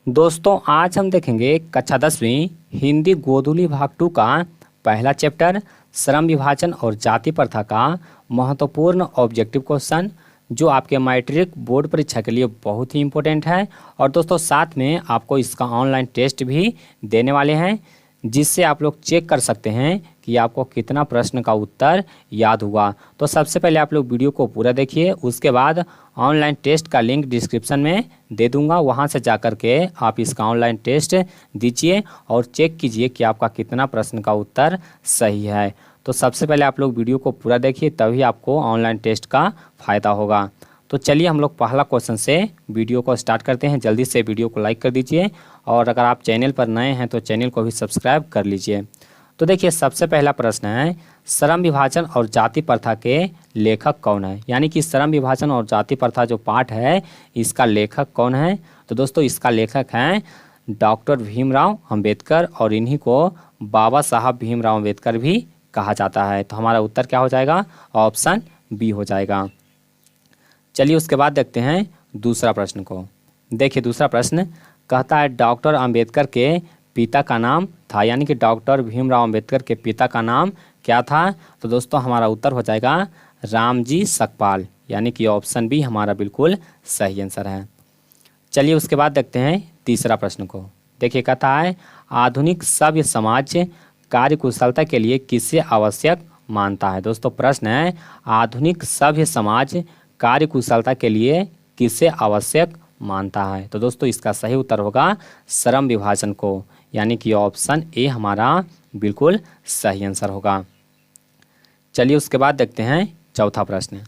दोस्तों आज हम देखेंगे कक्षा 10वीं हिंदी गोधूली भाग 2 का पहला चैप्टर श्रम विभाजन और जाति प्रथा का महत्वपूर्ण ऑब्जेक्टिव क्वेश्चन जो आपके मैट्रिक बोर्ड परीक्षा के लिए बहुत ही इम्पोर्टेंट है। और दोस्तों साथ में आपको इसका ऑनलाइन टेस्ट भी देने वाले हैं जिससे आप लोग चेक कर सकते हैं कि आपको कितना प्रश्न का उत्तर याद हुआ। तो सबसे पहले आप लोग वीडियो को पूरा देखिए, उसके बाद ऑनलाइन टेस्ट का लिंक डिस्क्रिप्शन में दे दूंगा, वहां से जाकर के आप इसका ऑनलाइन टेस्ट दीजिए और चेक कीजिए कि आपका कितना प्रश्न का उत्तर सही है। तो सबसे पहले आप लोग वीडियो को पूरा देखिए, तभी आपको ऑनलाइन टेस्ट का फ़ायदा होगा। तो चलिए हम लोग पहला क्वेश्चन से वीडियो को स्टार्ट करते हैं। जल्दी से वीडियो को लाइक कर दीजिए और अगर आप चैनल पर नए हैं तो चैनल को भी सब्सक्राइब कर लीजिए। तो देखिए सबसे पहला प्रश्न है, श्रम विभाजन और जाति प्रथा के लेखक कौन है। यानी कि श्रम विभाजन और जाति प्रथा जो पाठ है इसका लेखक कौन है। तो दोस्तों इसका लेखक हैं डॉक्टर भीमराव अंबेडकर और इन्हीं को बाबा साहब भीमराव अंबेडकर भी कहा जाता है। तो हमारा उत्तर क्या हो जाएगा, ऑप्शन बी हो जाएगा। चलिए उसके बाद देखते हैं दूसरा प्रश्न को। देखिए दूसरा प्रश्न कहता है डॉक्टर अंबेडकर के पिता का नाम था, यानी कि डॉक्टर भीमराव अंबेडकर के पिता का नाम क्या था। तो दोस्तों हमारा उत्तर हो जाएगा रामजी सकपाल, यानी कि ऑप्शन बी हमारा बिल्कुल सही आंसर है। चलिए उसके बाद देखते हैं तीसरा प्रश्न को। देखिए कहता है आधुनिक सभ्य समाज कार्यकुशलता के लिए किसे आवश्यक मानता है। दोस्तों प्रश्न है आधुनिक सभ्य समाज कार्यकुशलता के लिए किसे आवश्यक मानता है। तो दोस्तों इसका सही उत्तर होगा श्रम विभाजन को, यानी कि ऑप्शन ए हमारा बिल्कुल सही आंसर होगा। चलिए उसके बाद देखते हैं चौथा प्रश्न।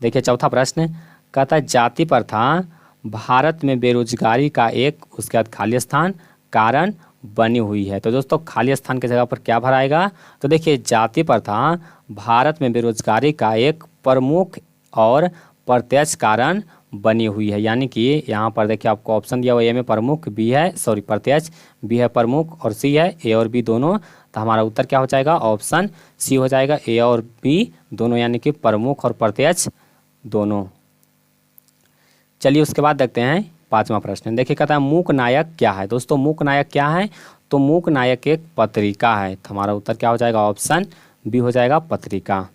देखिए चौथा प्रश्न कहता है जाति प्रथा भारत में बेरोजगारी का एक उसके बाद खाली स्थान कारण बनी हुई है। तो दोस्तों खाली स्थान की जगह पर क्या भराएगा। तो देखिए जाति प्रथा भारत में बेरोजगारी का एक प्रमुख और प्रत्यक्ष कारण बनी हुई है। यानी कि यहाँ पर देखिए आपको ऑप्शन दिया हुआ ए में प्रमुख, बी है प्रत्यक्ष, बी है प्रमुख और सी है ए और बी दोनों। तो हमारा उत्तर क्या हो जाएगा, ऑप्शन सी हो जाएगा, ए और बी दोनों, यानी कि प्रमुख और प्रत्यक्ष दोनों। चलिए उसके बाद देखते हैं पांचवा प्रश्न। देखिए कहता है मूक नायक क्या है। दोस्तों मूक नायक क्या है, तो मूक नायक एक पत्रिका है। तो हमारा उत्तर क्या हो जाएगा, ऑप्शन बी हो जाएगा पत्रिका।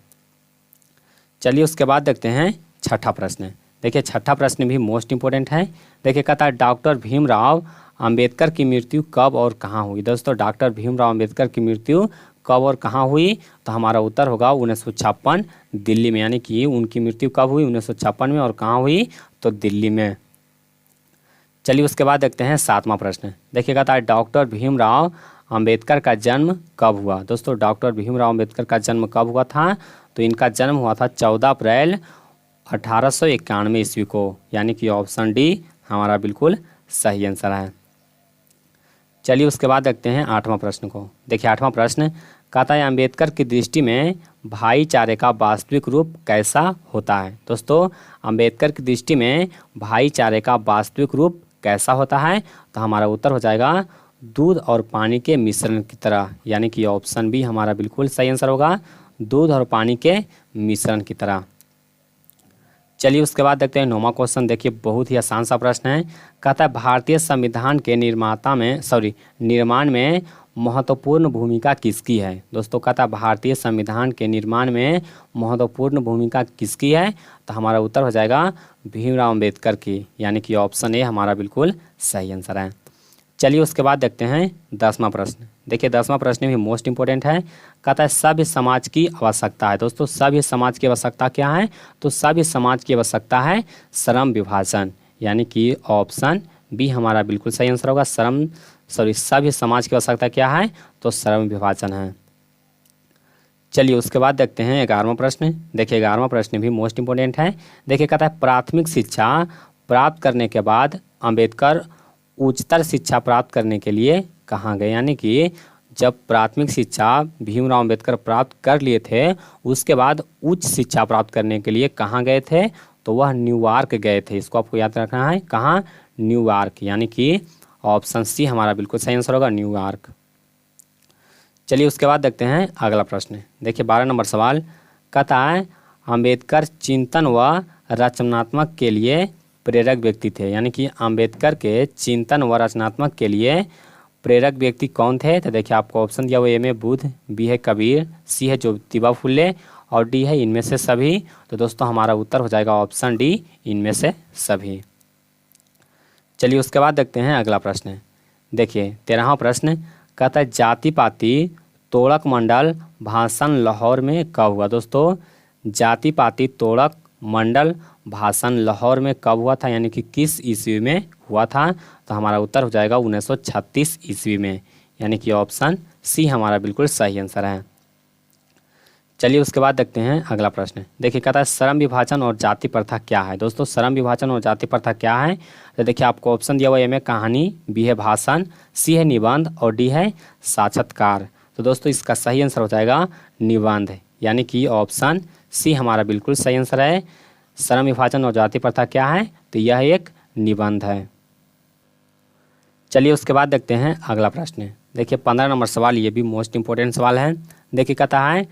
चलिए उसके बाद देखते हैं छठा प्रश्न। देखिए छठा प्रश्न भी मोस्ट इंपॉर्टेंट है। देखिए कहता है डॉक्टर भीमराव अंबेडकर की मृत्यु कब और कहाँ हुई। दोस्तों डॉक्टर भीमराव अंबेडकर की मृत्यु कब और कहाँ हुई। तो हमारा उत्तर होगा 1956 दिल्ली में, यानी कि उनकी मृत्यु कब हुई, 1956 में, और कहाँ हुई, तो दिल्ली में। चलिए उसके बाद देखते हैं सातवां प्रश्न। देखिए कहता है डॉक्टर भीमराव अंबेडकर का जन्म कब हुआ। दोस्तों डॉक्टर भीमराव अंबेडकर का जन्म कब हुआ था। तो इनका जन्म हुआ था 14 अप्रैल 1891 ईस्वी को, यानी कि ऑप्शन डी हमारा बिल्कुल सही आंसर है। चलिए उसके बाद देखते हैं आठवां प्रश्न को। देखिए आठवां प्रश्न कहता है अंबेडकर की दृष्टि में भाईचारे का वास्तविक रूप कैसा होता है। दोस्तों अंबेडकर की दृष्टि में भाईचारे का वास्तविक रूप कैसा होता है। तो हमारा उत्तर हो जाएगा दूध और पानी के मिश्रण की तरह, यानी कि ऑप्शन बी हमारा बिल्कुल सही आंसर होगा, दूध और पानी के मिश्रण की तरह। चलिए उसके बाद देखते हैं नौवां क्वेश्चन। देखिए बहुत ही आसान सा प्रश्न है। कहता है भारतीय संविधान के निर्माण में महत्वपूर्ण भूमिका किसकी है। दोस्तों कहता है भारतीय संविधान के निर्माण में महत्वपूर्ण भूमिका किसकी है। तो हमारा उत्तर हो जाएगा भीमराव अंबेडकर की, यानी कि ऑप्शन ए हमारा बिल्कुल सही आंसर है। चलिए उसके बाद देखते हैं 10वां प्रश्न। देखिए 10वां प्रश्न भी मोस्ट इंपॉर्टेंट है। कहता है सभ्य समाज की आवश्यकता है। दोस्तों सभ्य समाज की आवश्यकता क्या है, तो सभ्य समाज की आवश्यकता है श्रम विभाजन, यानी कि ऑप्शन बी हमारा बिल्कुल सही आंसर होगा। सभ्य समाज की आवश्यकता क्या है, तो श्रम विभाजन है। चलिए उसके बाद देखते हैं 11वां प्रश्न। देखिए 11वां प्रश्न भी मोस्ट इंपॉर्टेंट है। देखिए कहता है प्राथमिक शिक्षा प्राप्त करने के बाद अंबेडकर उच्चतर शिक्षा प्राप्त करने के लिए कहाँ गए। यानी कि जब प्राथमिक शिक्षा भीमराव अंबेडकर प्राप्त कर लिए थे उसके बाद उच्च शिक्षा प्राप्त करने के लिए कहाँ गए थे, तो वह न्यूयॉर्क गए थे। इसको आपको याद रखना है, कहाँ, न्यूयॉर्क, यानी कि ऑप्शन सी हमारा बिल्कुल सही आंसर होगा, न्यूयॉर्क। चलिए उसके बाद देखते हैं अगला प्रश्न। देखिए 12 नंबर सवाल कहता है अंबेडकर चिंतन व रचनात्मक के लिए प्रेरक व्यक्ति थे, यानी कि अंबेडकर के चिंतन व रचनात्मक के लिए प्रेरक व्यक्ति कौन थे? तो देखिए आपको ऑप्शन दिया हुआ ए में बुद्ध, बी है कबीर, सी है ज्योतिबा फुले और डी है इनमें से सभी। तो दोस्तों हमारा उत्तर हो जाएगा ऑप्शन डी, इनमें से सभी। चलिए उसके बाद देखते हैं अगला प्रश्न। देखिए 13वां प्रश्न कहता है जाति पाति तोड़क मंडल भाषण लाहौर में कब हुआ? दोस्तों जाति पाति तोड़क मंडल भाषण लाहौर में कब हुआ था, यानी कि किस ईस्वी में हुआ था? तो हमारा उत्तर हो जाएगा 1936 ईस्वी में, यानी कि ऑप्शन सी हमारा बिल्कुल सही आंसर है। चलिए उसके बाद देखते हैं अगला प्रश्न। देखिए कहता है श्रम विभाजन और जाति प्रथा क्या है? दोस्तों श्रम विभाजन और जाति प्रथा क्या है? तो देखिए आपको ऑप्शन दिया हुआ ए में कहानी, बी है भाषण, सी है निबंध और डी है साक्षात्कार। तो दोस्तों इसका सही आंसर हो जाएगा निबंध, यानी कि ऑप्शन सी हमारा बिल्कुल सही आंसर है। श्रम विभाजन और जाति प्रथा क्या है? तो यह एक निबंध है। चलिए उसके बाद देखते हैं अगला प्रश्न। देखिए 15 नंबर सवाल, ये भी मोस्ट इंपॉर्टेंट सवाल है। देखिए कहता है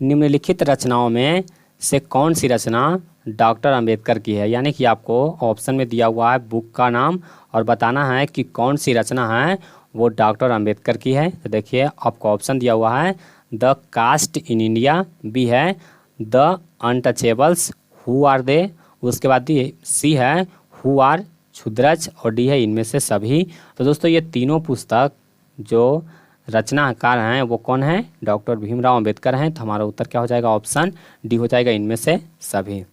निम्नलिखित रचनाओं में से कौन सी रचना डॉक्टर अंबेडकर की है? यानी कि आपको ऑप्शन में दिया हुआ है बुक का नाम और बताना है कि कौन सी रचना है वो डॉक्टर अंबेडकर की है। तो देखिए आपको ऑप्शन दिया हुआ है the caste in India, B है the untouchables, who are they, उसके बाद सी है हु आर क्षुद्रज और डी है इनमें से सभी। तो दोस्तों ये तीनों पुस्तक जो रचनाकार हैं वो कौन है? डॉक्टर भीमराव अंबेडकर हैं। तो हमारा उत्तर क्या हो जाएगा? ऑप्शन डी हो जाएगा, इनमें से सभी।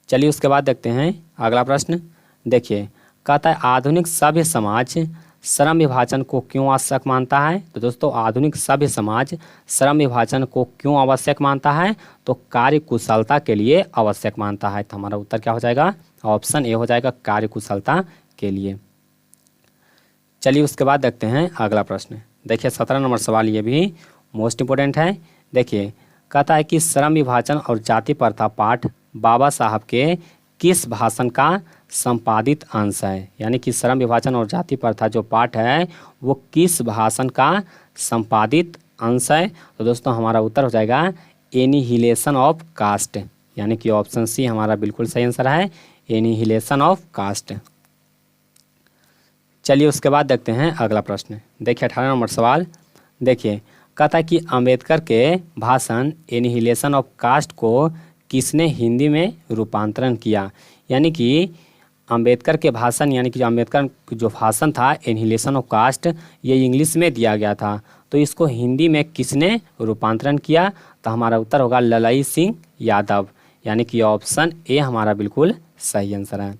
चलिए उसके बाद देखते हैं अगला प्रश्न। देखिए कहता है आधुनिक सभ्य समाज श्रम विभाजन को क्यों आवश्यक मानता है? तो दोस्तों आधुनिक सभ्य समाज श्रम विभाजन को क्यों आवश्यक मानता है? तो कार्य कुशलता के लिए आवश्यक मानता है। तो हमारा उत्तर क्या हो जाएगा? ऑप्शन ए हो जाएगा, कार्य कुशलता के लिए। चलिए उसके बाद देखते हैं अगला प्रश्न। देखिए 17 नंबर सवाल, ये भी मोस्ट इंपोर्टेंट है। देखिए कहता है कि श्रम विभाजन और जाति प्रथा पाठ बाबा साहब के किस भाषण का संपादित अंश है? यानी कि श्रम विभाजन और जाति प्रथा जो पाठ है वो किस भाषण का संपादित अंश है? तो दोस्तों हमारा उत्तर हो जाएगा एनिहिलेशन ऑफ कास्ट, यानी कि ऑप्शन सी हमारा बिल्कुल सही आंसर है, एनिहिलेशन ऑफ कास्ट। चलिए उसके बाद देखते हैं अगला प्रश्न। देखिए 18 नंबर सवाल। देखिए कहता है कि अंबेडकर के भाषण एनिहिलेशन ऑफ कास्ट को किसने हिंदी में रूपांतरण किया? यानी कि अंबेडकर के भाषण, यानी कि अंबेडकर जो भाषण था एनिहिलेशन ऑफ कास्ट, ये इंग्लिश में दिया गया था, तो इसको हिंदी में किसने रूपांतरण किया? तो हमारा उत्तर होगा ललाई सिंह यादव, यानी कि ऑप्शन ए हमारा बिल्कुल सही आंसर है।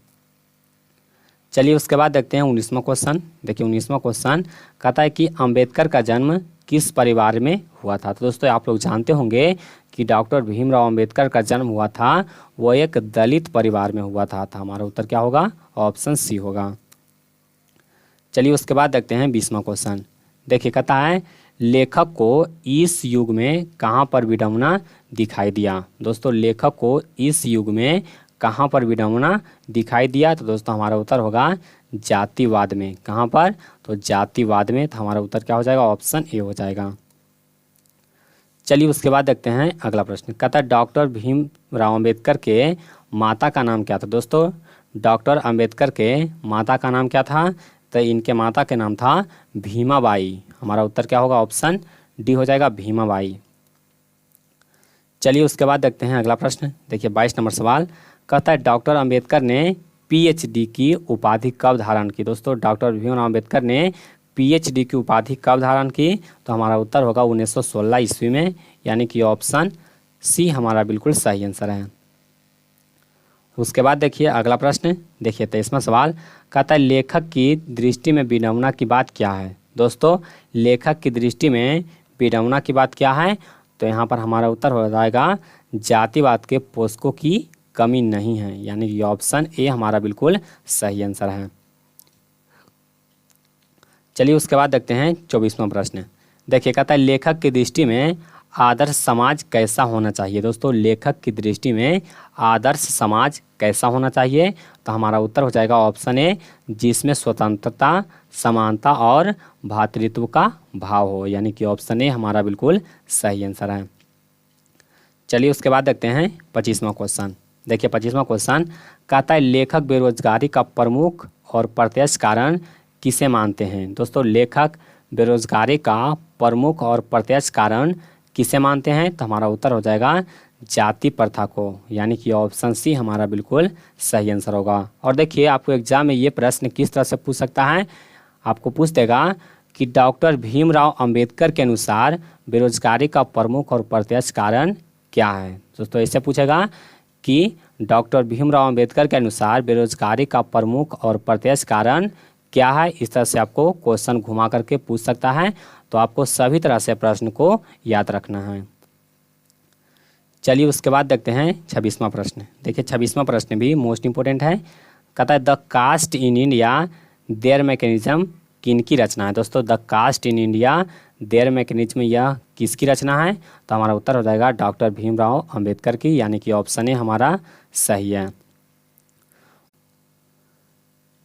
चलिए उसके बाद देखते हैं 19वां क्वेश्चन। देखिए 19वां क्वेश्चन कहता है कि अंबेडकर का जन्म किस परिवार में हुआ था? तो दोस्तों आप लोग जानते होंगे कि डॉक्टर भीमराव अंबेडकर का जन्म हुआ था वो एक दलित परिवार में हुआ था। हमारा उत्तर क्या होगा? ऑप्शन सी होगा। चलिए उसके बाद देखते हैं 20वां क्वेश्चन। देखिए कहता है लेखक को इस युग में कहाँ पर विडंबना दिखाई दिया? दोस्तों लेखक को इस युग में कहाँ पर विडंबना दिखाई दिया? तो दोस्तों हमारा उत्तर होगा जातिवाद में। कहाँ पर? तो जातिवाद में। तो हमारा उत्तर क्या हो जाएगा? ऑप्शन ए हो जाएगा। चलिए उसके बाद देखते हैं अगला प्रश्न। कहता है डॉक्टर भीमराव अंबेडकर के माता का नाम क्या था? दोस्तों डॉक्टर अंबेडकर के माता का नाम क्या था? तो इनके माता के नाम था भीमाबाई। हमारा उत्तर क्या होगा? ऑप्शन डी हो जाएगा, भीमाबाई। चलिए उसके बाद देखते हैं अगला प्रश्न। देखिए 22 नंबर सवाल कहता है डॉक्टर अंबेडकर ने पीएचडी की उपाधि कब धारण की? दोस्तों डॉक्टर भीमराव अंबेडकर ने पीएचडी की उपाधि कब धारण की? तो हमारा उत्तर होगा 1916 ईस्वी में, यानी कि ऑप्शन सी हमारा बिल्कुल सही आंसर है। उसके बाद देखिए अगला प्रश्न। देखिए 23वां सवाल कहता है लेखक की दृष्टि में विडंबना की बात क्या है? दोस्तों लेखक की दृष्टि में विडंबना की बात क्या है? तो यहाँ पर हमारा उत्तर हो जाएगा जातिवाद के पोषकों की कमी नहीं है, यानी कि ऑप्शन ए हमारा बिल्कुल सही आंसर है। चलिए उसके बाद देखते हैं 24वां प्रश्न। देखिए कहता है लेखक की दृष्टि में आदर्श समाज कैसा होना चाहिए? दोस्तों लेखक की दृष्टि में आदर्श समाज कैसा होना चाहिए? तो हमारा उत्तर हो जाएगा ऑप्शन ए, जिसमें स्वतंत्रता, समानता और भ्रातृत्व का भाव हो, यानी कि ऑप्शन ए हमारा बिल्कुल सही आंसर है। चलिए उसके बाद देखते हैं 25वां क्वेश्चन। देखिए 25वां क्वेश्चन कहता है लेखक बेरोजगारी का प्रमुख और प्रत्यक्ष कारण किसे मानते हैं। दोस्तों लेखक बेरोजगारी का प्रमुख और प्रत्यक्ष कारण किसे मानते हैं, तो हमारा उत्तर हो जाएगा जाति प्रथा को, यानी कि ऑप्शन सी हमारा बिल्कुल सही आंसर होगा। और देखिए आपको एग्जाम में ये प्रश्न किस तरह से पूछ सकता है, आपको पूछ देगा कि डॉक्टर भीमराव अंबेडकर के अनुसार बेरोजगारी का प्रमुख और प्रत्यक्ष कारण क्या है। दोस्तों ऐसे पूछेगा कि डॉक्टर भीमराव अंबेडकर के अनुसार बेरोजगारी का प्रमुख और प्रत्यक्ष कारण क्या है। इस तरह से आपको क्वेश्चन घुमा करके पूछ सकता है, तो आपको सभी तरह से प्रश्न को याद रखना है। चलिए उसके बाद देखते हैं 26वां प्रश्न। देखिए 26वां प्रश्न भी मोस्ट इंपोर्टेंट है। कहता है the caste in India their mechanism किनकी रचना है। दोस्तों the caste in India their mechanism यह किसकी रचना है, तो हमारा उत्तर हो जाएगा डॉक्टर भीमराव अंबेडकर की, यानी कि ऑप्शन ए हमारा सही है।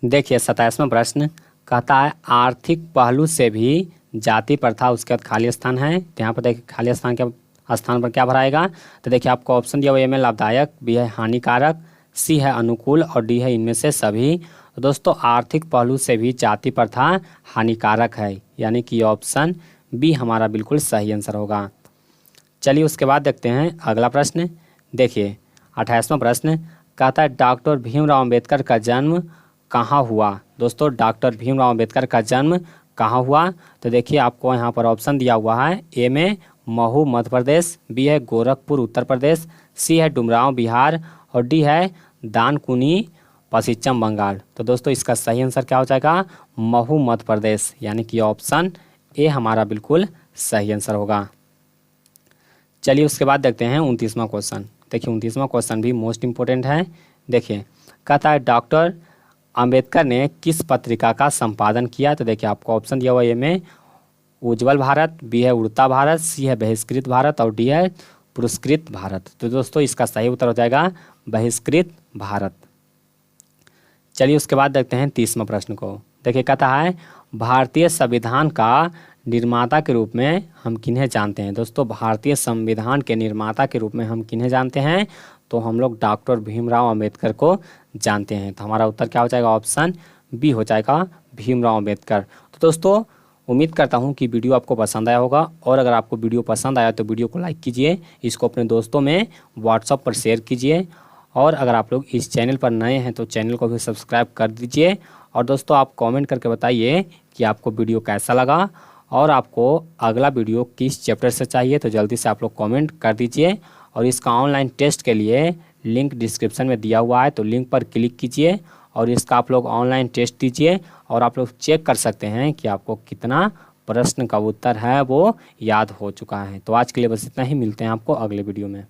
देखिए 27वां प्रश्न कहता है आर्थिक पहलू से भी जाति प्रथा, उसके बाद खाली स्थान है, तो यहाँ पर देखिए खाली स्थान के स्थान पर क्या भराएगा, तो देखिए आपको ऑप्शन दिया हुआ ए में लाभदायक, बी है हानिकारक, सी है अनुकूल और डी है इनमें से सभी। तो दोस्तों आर्थिक पहलू से भी जाति प्रथा हानिकारक है, यानी कि ऑप्शन बी हमारा बिल्कुल सही आंसर होगा। चलिए उसके बाद देखते हैं अगला प्रश्न। देखिए 28वां प्रश्न कहता है डॉक्टर भीमराव अंबेडकर का जन्म कहाँ हुआ। दोस्तों डॉक्टर भीमराव अंबेडकर का जन्म कहाँ हुआ, तो देखिए आपको यहाँ पर ऑप्शन दिया हुआ है, ए में महू मध्य प्रदेश, बी है गोरखपुर उत्तर प्रदेश, सी है डुमरांव बिहार और डी है दानकुनी पश्चिम बंगाल। तो दोस्तों इसका सही आंसर क्या हो जाएगा, महू मध्य प्रदेश, यानी कि ऑप्शन ए हमारा बिल्कुल सही आंसर होगा। चलिए उसके बाद देखते हैं 29वां क्वेश्चन। देखिए 29वां क्वेश्चन भी मोस्ट इंपोर्टेंट है। देखिए कहता है डॉक्टर अंबेडकर ने किस पत्रिका का संपादन किया, तो देखिए आपको ऑप्शन दिया हुआ है, ए में उज्जवल भारत, बी है उड़ता भारत, सी है बहिष्कृत भारत और डी है पुरस्कृत भारत। तो दोस्तों इसका सही उत्तर हो जाएगा बहिष्कृत भारत। चलिए उसके बाद देखते हैं 30वां प्रश्न को। देखिए कहता है भारतीय संविधान का निर्माता के रूप में हम किन्हें जानते हैं। दोस्तों भारतीय संविधान के निर्माता के रूप में हम किन्हें जानते हैं, तो हम लोग डॉक्टर भीमराव अंबेडकर को जानते हैं। तो हमारा उत्तर क्या हो जाएगा, ऑप्शन बी हो जाएगा भीमराव अंबेडकर। तो दोस्तों उम्मीद करता हूं कि वीडियो आपको पसंद आया होगा, और अगर आपको वीडियो पसंद आया तो वीडियो को लाइक कीजिए, इसको अपने दोस्तों में व्हाट्सएप पर शेयर कीजिए, और अगर आप लोग इस चैनल पर नए हैं तो चैनल को भी सब्सक्राइब कर दीजिए। और दोस्तों आप कमेंट करके बताइए कि आपको वीडियो कैसा लगा और आपको अगला वीडियो किस चैप्टर से चाहिए, तो जल्दी से आप लोग कमेंट कर दीजिए। और इसका ऑनलाइन टेस्ट के लिए लिंक डिस्क्रिप्शन में दिया हुआ है, तो लिंक पर क्लिक कीजिए और इसका आप लोग ऑनलाइन टेस्ट दीजिए, और आप लोग चेक कर सकते हैं कि आपको कितना प्रश्न का उत्तर है वो याद हो चुका है। तो आज के लिए बस इतना ही, मिलते हैं आपको अगले वीडियो में।